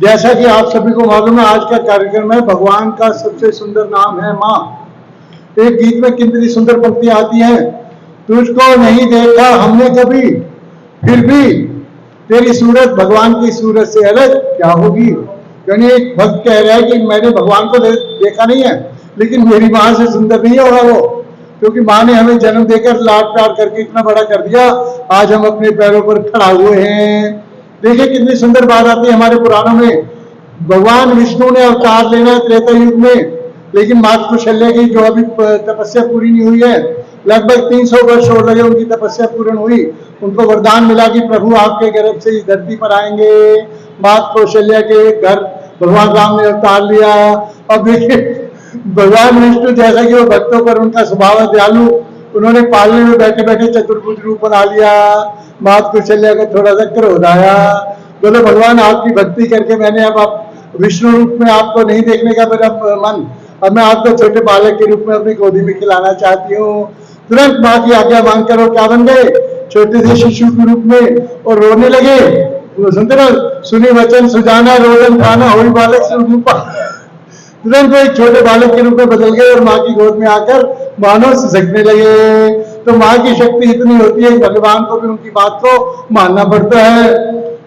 जैसा कि आप सभी को मालूम है, आज का कार्यक्रम है भगवान का सबसे सुंदर नाम है माँ। एक गीत में कितनी सुंदर पंक्तियां आती हैं, तुझको नहीं देखा हमने कभी, फिर भी तेरी सूरत भगवान की सूरत से अलग क्या होगी। यानी एक भक्त कह रहा है कि मैंने भगवान को देखा नहीं है, लेकिन मेरी माँ से सुंदर नहीं होगा वो, क्योंकि माँ ने हमें जन्म देकर लाड प्यार करके इतना बड़ा कर दिया, आज हम अपने पैरों पर खड़ा हुए हैं। देखिए कितनी सुंदर बात आती है हमारे पुराणों में। भगवान विष्णु ने अवतार लेना है त्रेता युग में, लेकिन माता कौशल्या की जो अभी तपस्या पूरी नहीं हुई है, लगभग 300 वर्ष और लगे उनकी तपस्या पूर्ण हुई, उनको वरदान मिला कि प्रभु आपके गर्भ से इस धरती पर आएंगे। माता कौशल्या के घर भगवान राम ने अवतार लिया। अब देखिए भगवान विष्णु जैसा कि वो भक्तों पर उनका स्वभाव है दयालु, उन्होंने पालने में बैठे बैठे चतुर्भुज रूप बना लिया। माता कौशल्या का थोड़ा सा क्रोध आया, बोले भगवान आपकी भक्ति करके मैंने अब आप विष्णु रूप में आपको नहीं देखने का मेरा मन, अब मैं आपको छोटे बालक के रूप में अपनी गोदी में खिलाना चाहती हूँ। तुरंत माँ की आज्ञा मांगकर वो क्या बन गए, छोटे से शिशु के रूप में, और रोने लगे। सुनते ना, सुनी वचन सुजाना रोदन खाना होई बालक से रूपा। तुरंत वो एक छोटे बालक के रूप में बदल गए और माँ की गोद में आकर मानो सिसकने लगे। तो माँ की शक्ति इतनी होती है, भगवान को भी उनकी बात को मानना पड़ता है।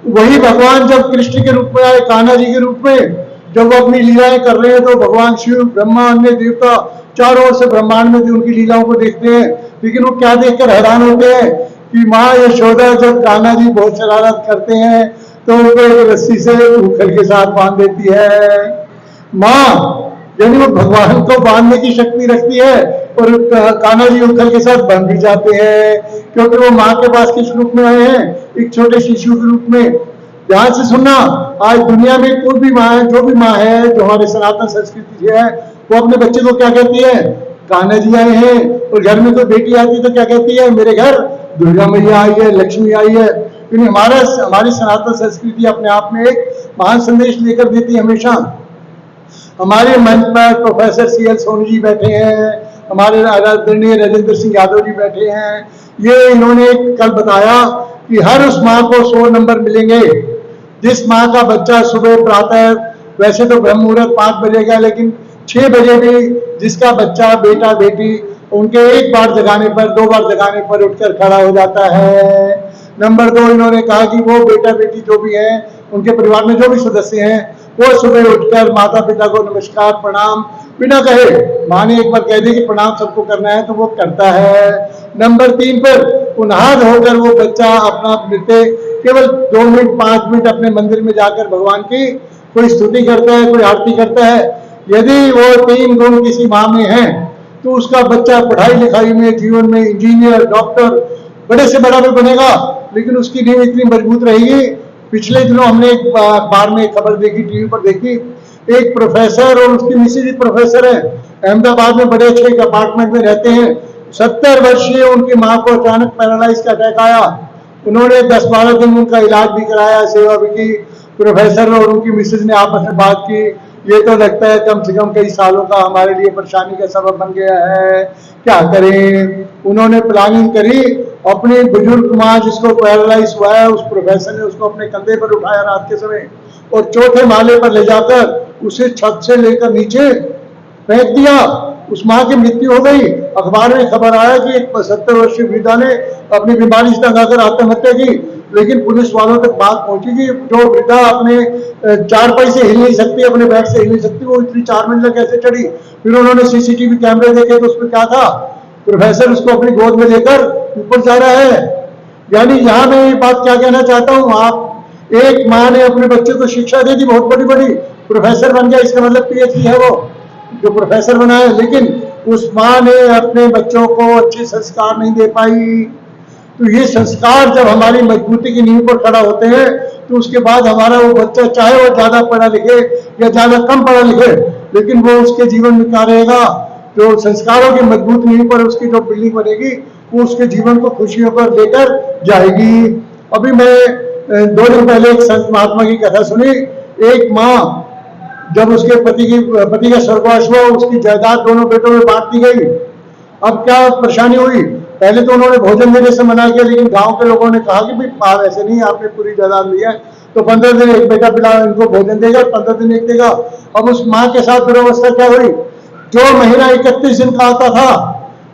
वही भगवान जब कृष्ण के रूप में आए, कान्हा जी के रूप में, जब वो अपनी लीलाएं कर रहे हैं, तो भगवान शिव ब्रह्मा अन्य देवता चारों ओर से ब्रह्मांड में उनकी लीलाओं को देखते हैं, लेकिन वो क्या देखकर हैरान होते हैं कि माँ यशोदा जब कान्हा जी बहुत शरारत करते हैं तो उनको एक रस्सी से उखल के साथ बांध देती है। माँ यानी वो भगवान को बांधने की शक्ति रखती है, और कान्हा जी उखल के साथ बंध भी जाते हैं, क्योंकि वो माँ के पास किस रूप में आए हैं, एक छोटे शिशु के रूप में। ध्यान से सुनना, आज दुनिया में कोई भी माँ है, जो भी माँ है जो हमारे सनातन संस्कृति से है, वो अपने बच्चे को क्या कहती है, कान्हा जी आए हैं। और घर में कोई बेटी आती है तो क्या कहती है, मेरे घर दुर्गा मैया आई है, लक्ष्मी आई है। क्योंकि हमारी सनातन संस्कृति अपने आप में एक महान संदेश लेकर देती है हमेशा। हमारे मंच पर प्रोफेसर CL सोनी जी बैठे हैं, हमारे आदरणीय राजेंद्र सिंह यादव जी बैठे हैं। ये इन्होंने कल बताया कि हर उस माँ को 100 नंबर मिलेंगे जिस माँ का बच्चा सुबह प्रातः, वैसे तो ब्रह्म मुहूर्त 5 बजे का, लेकिन 6 बजे भी जिसका बच्चा बेटा बेटी उनके एक बार जगाने पर, 2 बार जगाने पर उठकर खड़ा हो जाता है। नंबर 2, इन्होंने कहा कि वो बेटा बेटी जो भी है, उनके परिवार में जो भी सदस्य हैं, वो सुबह उठकर माता पिता को नमस्कार प्रणाम बिना कहे, माँ ने एक बार कह दी कि प्रणाम सबको करना है तो वो करता है। नंबर 3 पर नहा धोकर वो बच्चा अपना नृत्य केवल 2 मिनट 5 मिनट अपने मंदिर में जाकर भगवान की कोई स्तुति करता है, कोई आरती करता है। यदि वो 3 गुण किसी माँ में है तो उसका बच्चा पढ़ाई लिखाई में, जीवन में इंजीनियर, डॉक्टर, बड़े से बड़ा भी बनेगा, लेकिन उसकी नींव इतनी मजबूत रहेगी। पिछले दिनों हमने एक बार में खबर देखी, टीवी पर देखी, एक प्रोफेसर और उसकी मिसेज प्रोफेसर है, अहमदाबाद में बड़े अच्छे एक अपार्टमेंट में रहते हैं। 70 वर्षीय उनकी माँ को अचानक पैरालाइज का अटैक आया। उन्होंने 10-12 दिन उनका इलाज भी कराया, सेवा भी की। प्रोफेसर और उनकी मिसेज ने आपस में बात की, ये तो लगता है कम से कम कई सालों का हमारे लिए परेशानी का सबब बन गया है, क्या करें। उन्होंने प्लानिंग करी, अपनी बुजुर्ग माँ जिसको पैरालाइज हुआ है, उस प्रोफेसर ने उसको अपने कंधे पर उठाया रात के समय और 4थे माले पर ले जाकर उसे छत से लेकर नीचे फेंक दिया। उस माँ की मृत्यु हो गई। अखबार में खबर आया कि एक 70 वर्षीय वृद्धा ने अपनी बीमारी से तंग आकर आत्महत्या की, लेकिन पुलिस वालों तक बात पहुंची कि जो वृद्धा अपने 4 पाई से हिल नहीं सकती, अपने बेड से हिल नहीं सकती, वो इतनी 4 मंजिला कैसे चढ़ी। फिर उन्होंने CCTV कैमरे देखे तो उसमें क्या था, प्रोफेसर उसको अपनी गोद में लेकर ऊपर जा रहा है। यानी यहाँ मैं ये बात क्या कहना चाहता हूँ, आप एक माँ ने अपने बच्चे को शिक्षा दे दी, बहुत बड़ी बड़ी, प्रोफेसर बन गया, इसका मतलब PhD है वो जो प्रोफेसर बना है, लेकिन उस माँ ने अपने बच्चों को अच्छे संस्कार नहीं दे पाई। तो ये संस्कार जब हमारी मजबूती की नींव पर खड़ा होते हैं, तो उसके बाद हमारा वो बच्चा, चाहे वो ज्यादा पढ़ा लिखे या ज्यादा कम पढ़ा लिखे, लेकिन वो उसके जीवन में क्या रहेगा, जो संस्कारों की मजबूत नींव पर उसकी जो बिल्डिंग बनेगी, वो उसके जीवन को खुशियों पर लेकर जाएगी। अभी मैं 2 दिन पहले एक संत महात्मा की कथा सुनी। एक माँ जब उसके पति का स्वर्गवास हुआ, उसकी जायदाद दोनों बेटों में बांट दी गई। अब क्या परेशानी हुई, पहले तो उन्होंने भोजन देने से मना किया, लेकिन गांव के लोगों ने कहा कि भाई ऐसे नहीं, आपने पूरी जायदाद ली है, तो 15 दिन एक बेटा पिला इनको भोजन देगा, 15 दिन एक देगा। अब उस माँ के साथ दुर्व्यवस्था क्या हुई? जो महीना 31 दिन का आता था,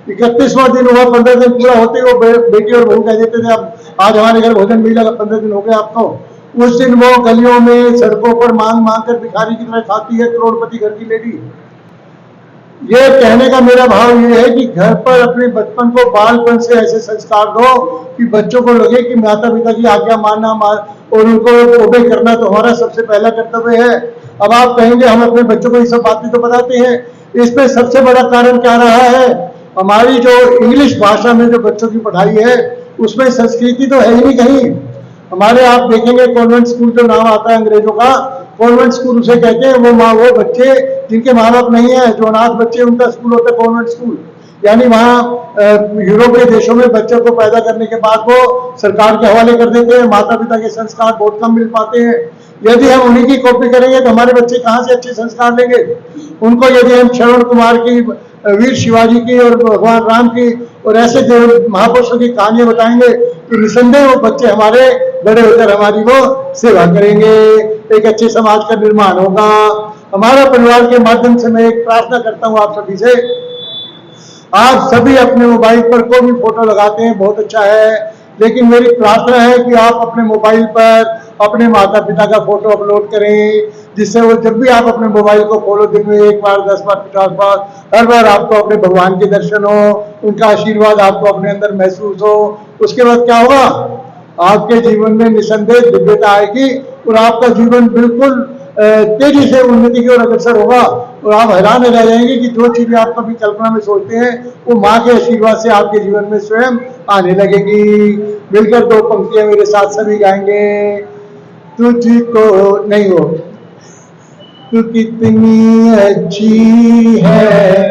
31वां दिन हुआ, 15 दिन पूरा होते ही वो बेटी और बहू कह देते थे अब आज हमारे घर भोजन मिलेगा, 15 दिन हो गए आपको। उस दिन वो गलियों में सड़कों पर मांग मांग कर भिखारी की तरह खाती है करोड़पति घर की लेडी। ये कहने का मेरा भाव ये है कि घर पर अपने बचपन को बालपन से ऐसे संस्कार दो कि बच्चों को लगे कि माता पिता की आज्ञा मानना और उनको ओबे करना तो हमारा सबसे पहला कर्तव्य है। अब आप कहेंगे हम अपने बच्चों को ये सब बातें तो बताते हैं, इसमें सबसे बड़ा कारण क्या रहा है? हमारी जो इंग्लिश भाषा में जो बच्चों की पढ़ाई है उसमें संस्कृति तो है ही नहीं कहीं। हमारे आप देखेंगे कॉन्वेंट स्कूल जो नाम आता है अंग्रेजों का, कॉन्वेंट स्कूल उसे कहते हैं वो बच्चे जिनके माँ बाप नहीं है, जो अनाथ बच्चे उनका स्कूल होता है कॉन्वेंट स्कूल। यानी वहाँ यूरोपीय देशों में बच्चों को पैदा करने के बाद वो सरकार के हवाले कर देते हैं, माता पिता के संस्कार बहुत कम मिल पाते हैं। यदि हम उन्हीं की कॉपी करेंगे तो हमारे बच्चे कहाँ से अच्छे संस्कार लेंगे? उनको यदि हम श्रवण कुमार की, वीर शिवाजी की और भगवान राम की और ऐसे जो महापुरुषों की कहानियां बताएंगे तो निसंदेह वो बच्चे हमारे बड़े होकर हमारी वो सेवा करेंगे, एक अच्छे समाज का निर्माण होगा। हमारा परिवार के माध्यम से मैं एक प्रार्थना करता हूँ आप सभी से। आप सभी अपने मोबाइल पर कोई भी फोटो लगाते हैं, बहुत अच्छा है, लेकिन मेरी प्रार्थना है कि आप अपने मोबाइल पर अपने माता पिता का फोटो अपलोड करें, जिससे वो जब भी आप अपने मोबाइल को खोलो दिन में 1 बार, 10 बार, 50 बार, हर बार आपको अपने भगवान के दर्शन हो, उनका आशीर्वाद आपको अपने अंदर महसूस हो। उसके बाद क्या होगा? आपके जीवन में निसंदेह दिव्यता आएगी और आपका जीवन बिल्कुल तेजी से उन्नति की ओर अग्रसर होगा और आप हैरान रह जाएंगे कि जो चीजें आप कभी कल्पना में सोचते हैं वो माँ के आशीर्वाद से आपके जीवन में स्वयं आने लगेगी। मिलकर 2 पंक्तियां मेरे साथ सभी गाएंगे। तुझको नहीं हो, तू कितनी अच्छी है,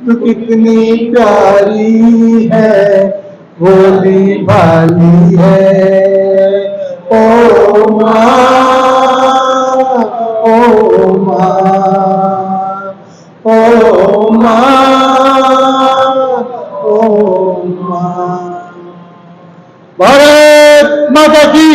तू कितनी प्यारी है, भोली भाली है ओ माँ, ओ माँ, ओ माँ, ओ माँ। भारत माता की